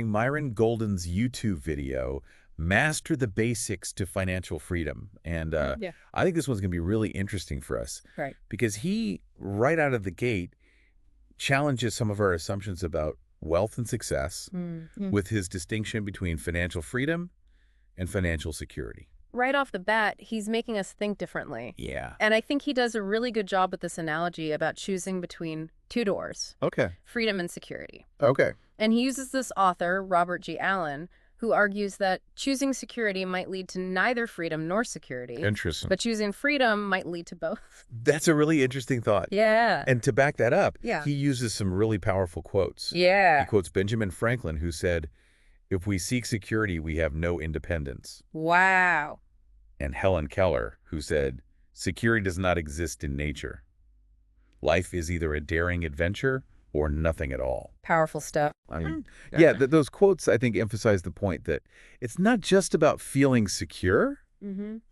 Myron Golden's YouTube video, Master the Basics to Financial Freedom. And Yeah. I think this one's going to be really interesting for us Right. because he, right out of the gate, challenges some of our assumptions about wealth and success with his distinction between financial freedom and financial security. Right off the bat, he's making us think differently. Yeah. And I think he does a really good job with this analogy about choosing between two doors, Okay. freedom and security. Okay. And he uses this author, Robert G. Allen, who argues that choosing security might lead to neither freedom nor security. Interesting. But choosing freedom might lead to both. That's a really interesting thought. Yeah. And to back that up, Yeah. he uses some really powerful quotes. Yeah. He quotes Benjamin Franklin, who said, "If we seek security, we have no independence." Wow. And Helen Keller, who said, "Security does not exist in nature. Life is either a daring adventure or nothing at all." Powerful stuff. I mean, yeah, those quotes, I think, emphasize the point that it's not just about feeling secure,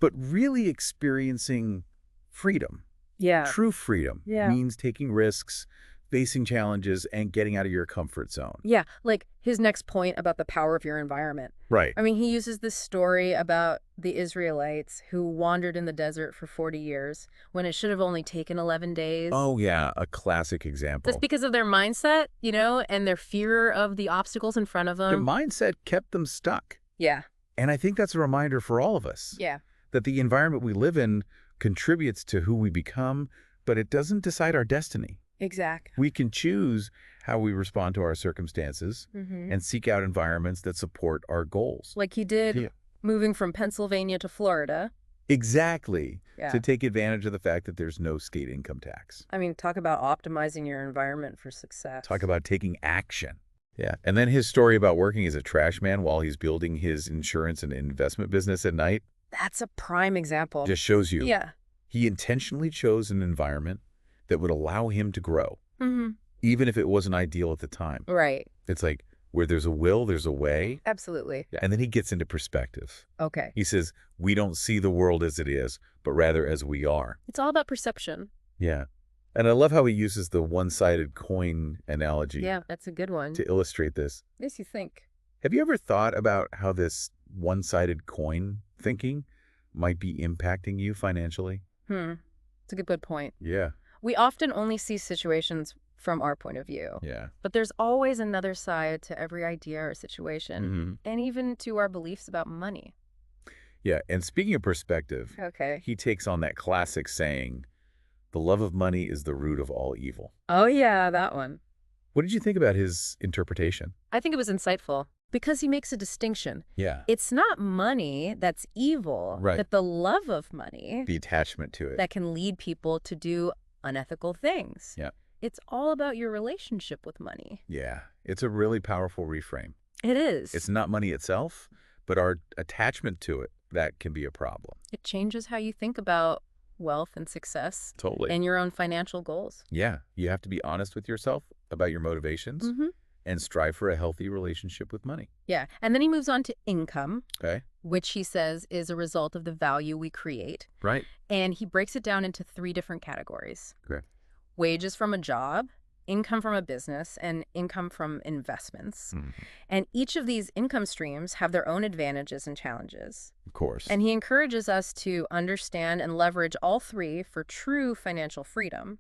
but really experiencing freedom. Yeah. True freedom means taking risks, facing challenges, and getting out of your comfort zone. Yeah, like his next point about the power of your environment. Right. I mean, he uses this story about the Israelites who wandered in the desert for 40 years when it should have only taken 11 days. Oh, yeah, a classic example. That's because of their mindset, you know, and their fear of the obstacles in front of Their them. mindset kept them stuck. Yeah. And I think that's a reminder for all of us. Yeah. That the environment we live in contributes to who we become, but it doesn't decide our destiny. Exactly. We can choose how we respond to our circumstances and seek out environments that support our goals. Like he did moving from Pennsylvania to Florida. Exactly. Yeah. To take advantage of the fact that there's no state income tax. I mean, talk about optimizing your environment for success. Talk about taking action. Yeah. And then his story about working as a trash man while he's building his insurance and investment business at night. That's a prime example. Just shows you. Yeah. He intentionally chose an environment that would allow him to grow, even if it wasn't ideal at the time. Right. It's like, where there's a will, there's a way. Absolutely. And then he gets into perspective. Okay. He says, we don't see the world as it is, but rather as we are. It's all about perception. Yeah. And I love how he uses the one-sided coin analogy. Yeah, that's a good one. To illustrate this. Makes you think. Have you ever thought about how this one-sided coin thinking might be impacting you financially? It's a good point. Yeah. We often only see situations from our point of view. Yeah. But there's always another side to every idea or situation, and even to our beliefs about money. Yeah, and speaking of perspective, he takes on that classic saying, "The love of money is the root of all evil." Oh yeah, that one. What did you think about his interpretation? I think it was insightful because he makes a distinction. Yeah. It's not money that's evil, but the love of money, the attachment to it, that can lead people to do unethical things. Yeah. It's all about your relationship with money. Yeah. It's a really powerful reframe. It is. It's not money itself, but our attachment to it that can be a problem. It changes how you think about wealth and success. Totally. And your own financial goals. Yeah. You have to be honest with yourself about your motivations and strive for a healthy relationship with money. Yeah. And then he moves on to income, Okay. which he says is a result of the value we create. Right. And he breaks it down into 3 different categories. Okay. Wages from a job, income from a business, and income from investments. And each of these income streams have their own advantages and challenges. Of course. And he encourages us to understand and leverage all 3 for true financial freedom.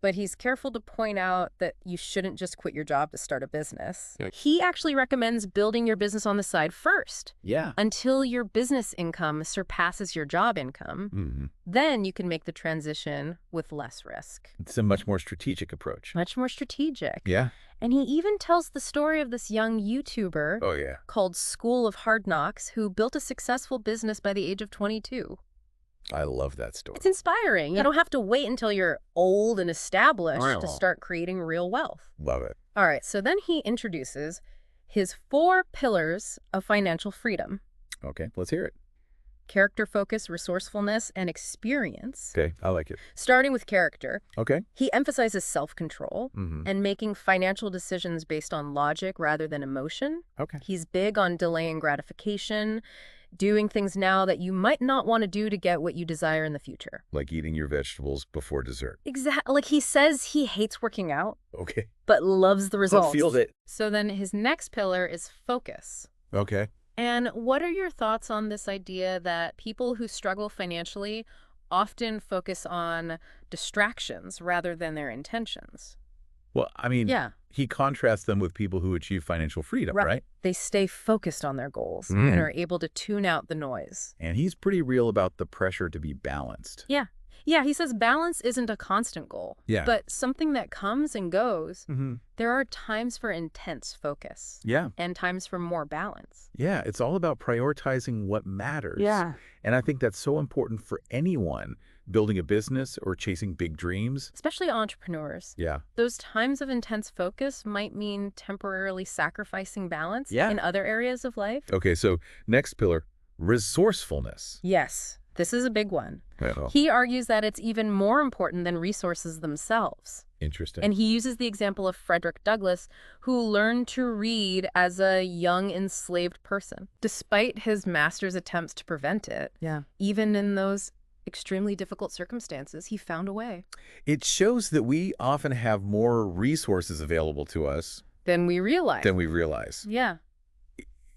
But he's careful to point out that you shouldn't just quit your job to start a business. He actually recommends building your business on the side first. Yeah. Until your business income surpasses your job income. Then you can make the transition with less risk. It's a much more strategic approach. Much more strategic. Yeah. And he even tells the story of this young YouTuber called School of Hard Knocks who built a successful business by the age of 22. I love that story. It's inspiring. You don't have to wait until you're old and established to start creating real wealth. Love it. All right, so then he introduces his 4 pillars of financial freedom. Okay, let's hear it. Character focus, resourcefulness, and experience. Okay, I like it. Starting with character. Okay. He emphasizes self-control and making financial decisions based on logic rather than emotion. Okay. He's big on delaying gratification, doing things now that you might not want to do to get what you desire in the future. Like eating your vegetables before dessert. Exactly. Like he says he hates working out, Okay. but loves the results. I feel it. So then his next pillar is focus. Okay. And what are your thoughts on this idea that people who struggle financially often focus on distractions rather than their intentions? Well, I mean, Yeah. he contrasts them with people who achieve financial freedom, right? They stay focused on their goals and are able to tune out the noise. And he's pretty real about the pressure to be balanced. Yeah. Yeah, he says balance isn't a constant goal, Yeah. but something that comes and goes. Mm-hmm. There are times for intense focus. Yeah. And times for more balance. Yeah, it's all about prioritizing what matters. Yeah. And I think that's so important for anyone building a business or chasing big dreams. Especially entrepreneurs. Yeah. Those times of intense focus might mean temporarily sacrificing balance Yeah. in other areas of life. Okay, so next pillar, resourcefulness. Yes, this is a big one. Oh, He argues that it's even more important than resources themselves. interesting. And he uses the example of Frederick Douglass, who learned to read as a young enslaved person. Despite his master's attempts to prevent it, even in those extremely difficult circumstances, he found a way. It shows that we often have more resources available to us Then we realize. than we realize. Yeah.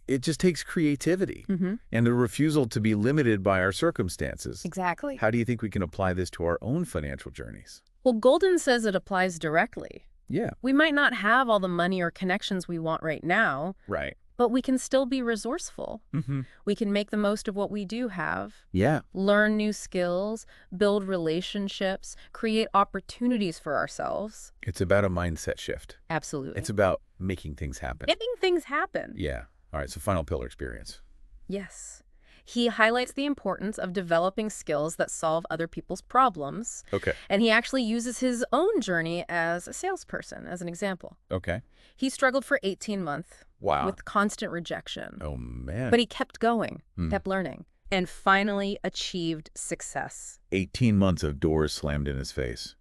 It just takes creativity Mm-hmm. and a refusal to be limited by our circumstances. Exactly. How do you think we can apply this to our own financial journeys? Well, Golden says it applies directly. Yeah. We might not have all the money or connections we want right now, Right. but we can still be resourceful. Mm-hmm. We can make the most of what we do have, Yeah. learn new skills, build relationships, create opportunities for ourselves. It's about a mindset shift. Absolutely. It's about making things happen. Making things happen. Yeah. All right, so final pillar, experience. Yes. He highlights the importance of developing skills that solve other people's problems. Okay. And he actually uses his own journey as a salesperson as an example. Okay. He struggled for 18 months Wow. with constant rejection. Oh, man. But he kept going, Hmm. kept learning, and finally achieved success. 18 months of doors slammed in his face.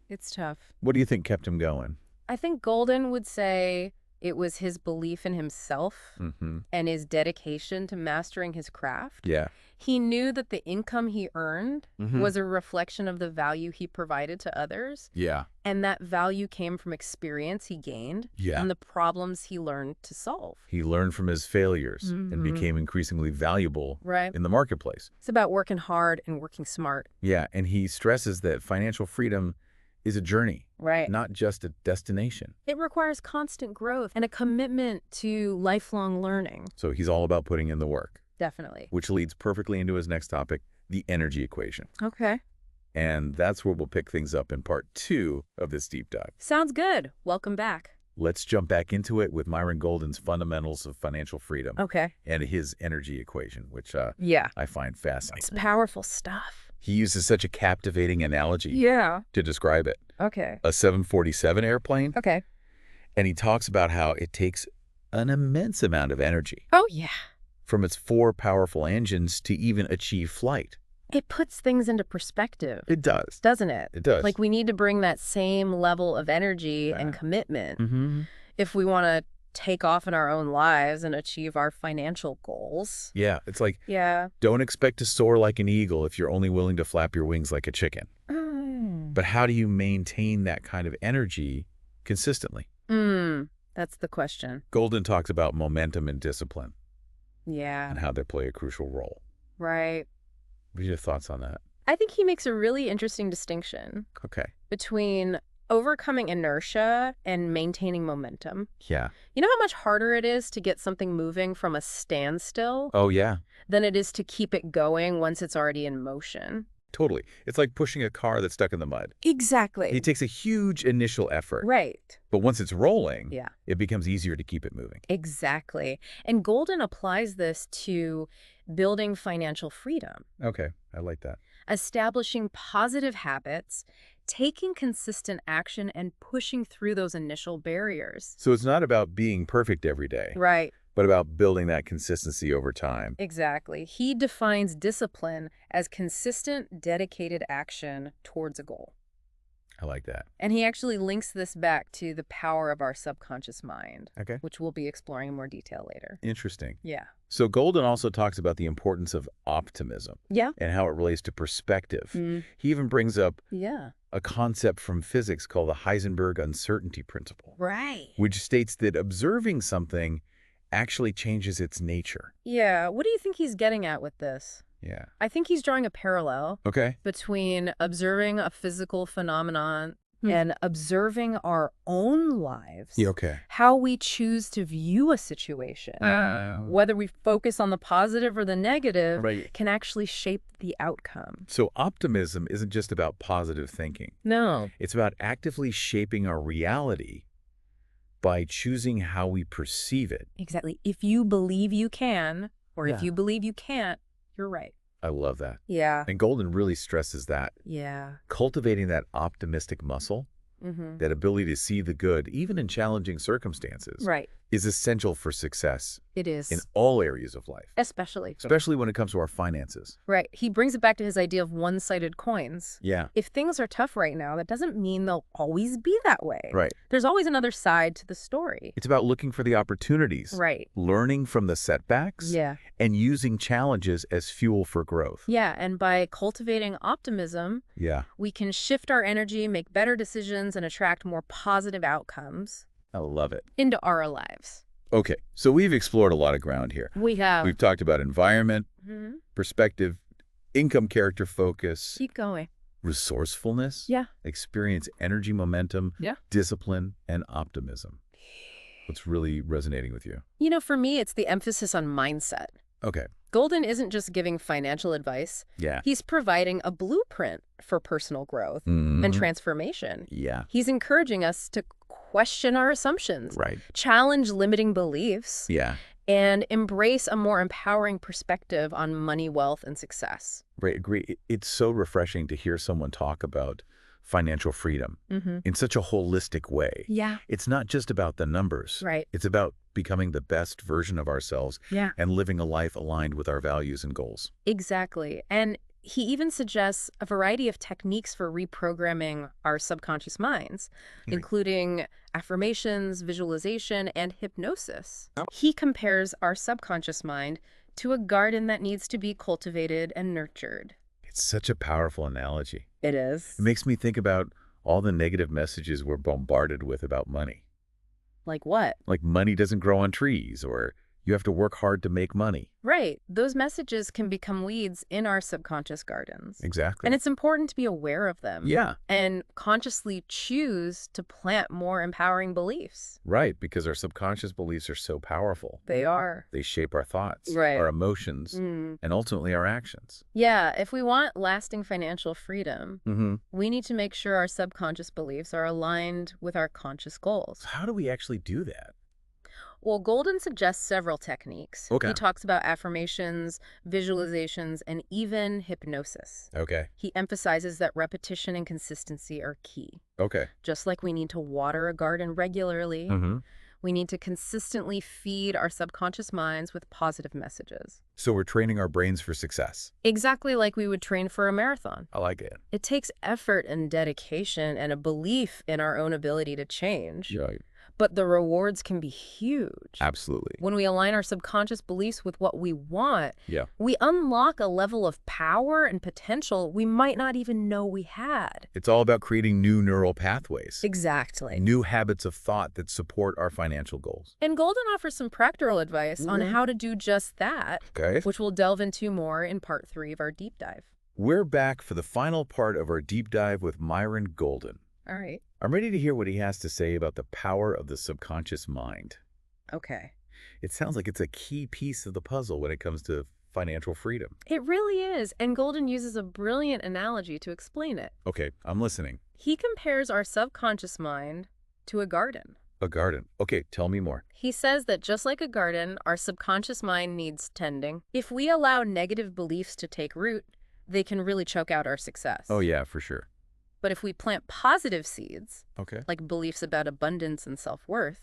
It's tough. What do you think kept him going? I think Golden would say it was his belief in himself Mm-hmm. and his dedication to mastering his craft. Yeah. He knew that the income he earned Mhm. was a reflection of the value he provided to others, Yeah. and that value came from experience he gained Yeah. and the problems he learned to solve. He learned from his failures and Mhm. became increasingly valuable Right? in the marketplace. It's about working hard and working smart. Yeah, and he stresses that financial freedom is a journey, Right. not just a destination. It requires constant growth and a commitment to lifelong learning. So he's all about putting in the work, Definitely. which leads perfectly into his next topic, the energy equation. Okay. And that's where we'll pick things up in part 2 of this deep dive. Sounds good. Welcome back. Let's jump back into it with Myron Golden's fundamentals of financial freedom Okay. and his energy equation, which Yeah. I find fascinating. It's powerful stuff. He uses such a captivating analogy Yeah. to describe it. Okay. A 747 airplane, Okay. and he talks about how it takes an immense amount of energy Oh, yeah. from its 4 powerful engines to even achieve flight. It puts things into perspective, It does. doesn't it? It does. Like we need to bring that same level of energy and Yeah. commitment Mm-hmm. if we want to take off in our own lives and achieve our financial goals. Yeah, it's like, Yeah. don't expect to soar like an eagle if you're only willing to flap your wings like a chicken. But how do you maintain that kind of energy consistently? That's the question. Golden talks about momentum and discipline Yeah. and how they play a crucial role. Right. What are your thoughts on that? I think he makes a really interesting distinction Okay. between overcoming inertia and maintaining momentum. Yeah. You know how much harder it is to get something moving from a standstill Oh, yeah. than it is to keep it going once it's already in motion? Totally. It's like pushing a car that's stuck in the mud. Exactly. It takes a huge initial effort. Right. But once it's rolling, Yeah. it becomes easier to keep it moving. Exactly. And Golden applies this to building financial freedom, Okay. I like that. establishing positive habits, taking consistent action, and pushing through those initial barriers. So it's not about being perfect every day, Right. but about building that consistency over time. Exactly. He defines discipline as consistent, dedicated action towards a goal. I like that. And he actually links this back to the power of our subconscious mind, Okay. which we'll be exploring in more detail later. Interesting. Yeah. So Golden also talks about the importance of optimism. Yeah. And how it relates to perspective. He even brings up a concept from physics called the Heisenberg uncertainty principle. Right. Which states that observing something actually changes its nature. Yeah. What do you think he's getting at with this? Yeah. I think he's drawing a parallel between observing a physical phenomenon and observing our own lives. Yeah, okay. How we choose to view a situation, whether we focus on the positive or the negative, can actually shape the outcome. So optimism isn't just about positive thinking. No. It's about actively shaping our reality by choosing how we perceive it. Exactly. If you believe you can, or if you believe you can't, you're right. I love that. Yeah. And Golden really stresses that. Yeah. Cultivating that optimistic muscle, that ability to see the good, even in challenging circumstances, is essential for success. It is. In all areas of life. Especially when it comes to our finances. Right. He brings it back to his idea of one-sided coins. Yeah. If things are tough right now, that doesn't mean they'll always be that way. Right. There's always another side to the story. It's about looking for the opportunities. Right. Learning from the setbacks. Yeah. And using challenges as fuel for growth. Yeah. And by cultivating optimism, we can shift our energy, make better decisions, and attract more positive outcomes. I love it. Into our lives. Okay, so we've explored a lot of ground here. We have. We've talked about environment, perspective, income, character, focus. Keep going. Resourcefulness. Yeah. Experience, energy, momentum. Yeah. Discipline, and optimism. What's really resonating with you? You know, for me, it's the emphasis on mindset. Okay. Golden isn't just giving financial advice. Yeah. He's providing a blueprint for personal growth and transformation. Yeah. He's encouraging us to question our assumptions, Right. challenge limiting beliefs, Yeah. and embrace a more empowering perspective on money, wealth, and success. Right. Agree. It's so refreshing to hear someone talk about financial freedom in such a holistic way. Yeah. It's not just about the numbers. Right. It's about becoming the best version of ourselves and living a life aligned with our values and goals. Exactly. And he even suggests a variety of techniques for reprogramming our subconscious minds, including affirmations, visualization, and hypnosis. He compares our subconscious mind to a garden that needs to be cultivated and nurtured. It's such a powerful analogy. It is. It makes me think about all the negative messages we're bombarded with about money. Like what? Like money doesn't grow on trees, or you have to work hard to make money. Right. Those messages can become weeds in our subconscious gardens. Exactly. And it's important to be aware of them. Yeah. And consciously choose to plant more empowering beliefs. Right, because our subconscious beliefs are so powerful. They are. They shape our thoughts, Right. our emotions, and ultimately our actions. Yeah. If we want lasting financial freedom, we need to make sure our subconscious beliefs are aligned with our conscious goals. So how do we actually do that? Well, Golden suggests several techniques. Okay. He talks about affirmations, visualizations, and even hypnosis. Okay. He emphasizes that repetition and consistency are key. Okay. Just like we need to water a garden regularly, we need to consistently feed our subconscious minds with positive messages. So we're training our brains for success. Exactly like we would train for a marathon. I like it. It takes effort and dedication and a belief in our own ability to change. Right. But the rewards can be huge. Absolutely. When we align our subconscious beliefs with what we want, Yeah. we unlock a level of power and potential we might not even know we had. It's all about creating new neural pathways. Exactly. New habits of thought that support our financial goals. And Golden offers some practical advice on how to do just that, Okay. which we'll delve into more in part 3 of our deep dive. We're back for the final part of our deep dive with Myron Golden. All right. I'm ready to hear what he has to say about the power of the subconscious mind. Okay. It sounds like it's a key piece of the puzzle when it comes to financial freedom. It really is, and Golden uses a brilliant analogy to explain it. Okay, I'm listening. He compares our subconscious mind to a garden. A garden. Okay, tell me more. He says that just like a garden, our subconscious mind needs tending. If we allow negative beliefs to take root, they can really choke out our success. Oh yeah, for sure. But if we plant positive seeds, Okay. like beliefs about abundance and self-worth,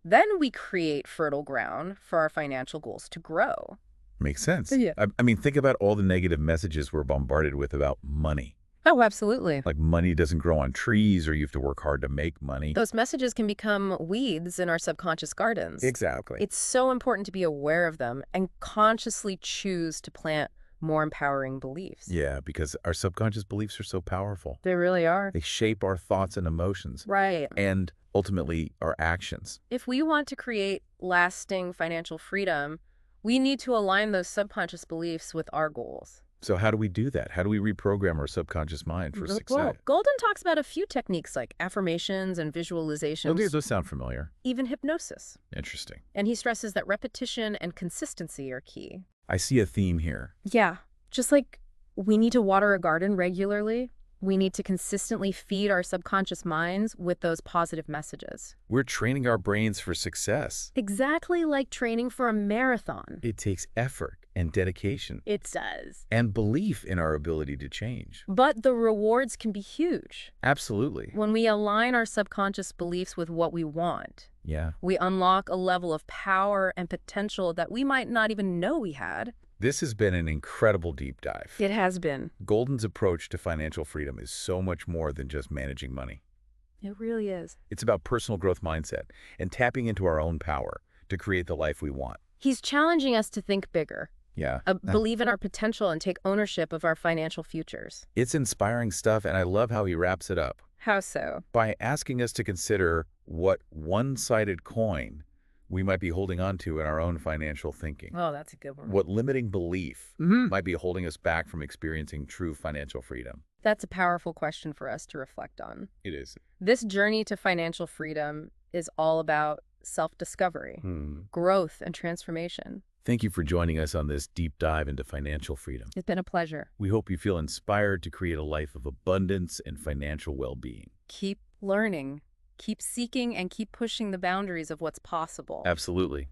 then we create fertile ground for our financial goals to grow. Makes sense. Yeah. I mean, think about all the negative messages we're bombarded with about money. Oh, absolutely. Like money doesn't grow on trees or you have to work hard to make money. Those messages can become weeds in our subconscious gardens. Exactly. It's so important to be aware of them and consciously choose to plant more empowering beliefs. Yeah, because our subconscious beliefs are so powerful. They really are. They shape our thoughts and emotions. Right. And ultimately our actions. If we want to create lasting financial freedom, we need to align those subconscious beliefs with our goals. So how do we do that? How do we reprogram our subconscious mind for success? Well, Golden talks about a few techniques like affirmations and visualizations. Okay, those sound familiar. Even hypnosis. Interesting. And he stresses that repetition and consistency are key. I see a theme here. Yeah, just like we need to water a garden regularly, we need to consistently feed our subconscious minds with those positive messages. We're training our brains for success. Exactly like training for a marathon. It takes effort and dedication. It does. And belief in our ability to change. But the rewards can be huge. Absolutely. When we align our subconscious beliefs with what we want, Yeah. we unlock a level of power and potential that we might not even know we had. This has been an incredible deep dive. It has been. Golden's approach to financial freedom is so much more than just managing money. It really is. It's about personal growth mindset and tapping into our own power to create the life we want. He's challenging us to think bigger. Yeah. Believe in our potential and take ownership of our financial futures. It's inspiring stuff, and I love how he wraps it up. How so? By asking us to consider what one-sided coin we might be holding on to in our own financial thinking. Oh, that's a good one. What limiting belief might be holding us back from experiencing true financial freedom. That's a powerful question for us to reflect on. It is. This journey to financial freedom is all about self-discovery, growth, and transformation. Thank you for joining us on this deep dive into financial freedom. It's been a pleasure. We hope you feel inspired to create a life of abundance and financial well-being. Keep learning, keep seeking, and keep pushing the boundaries of what's possible. Absolutely.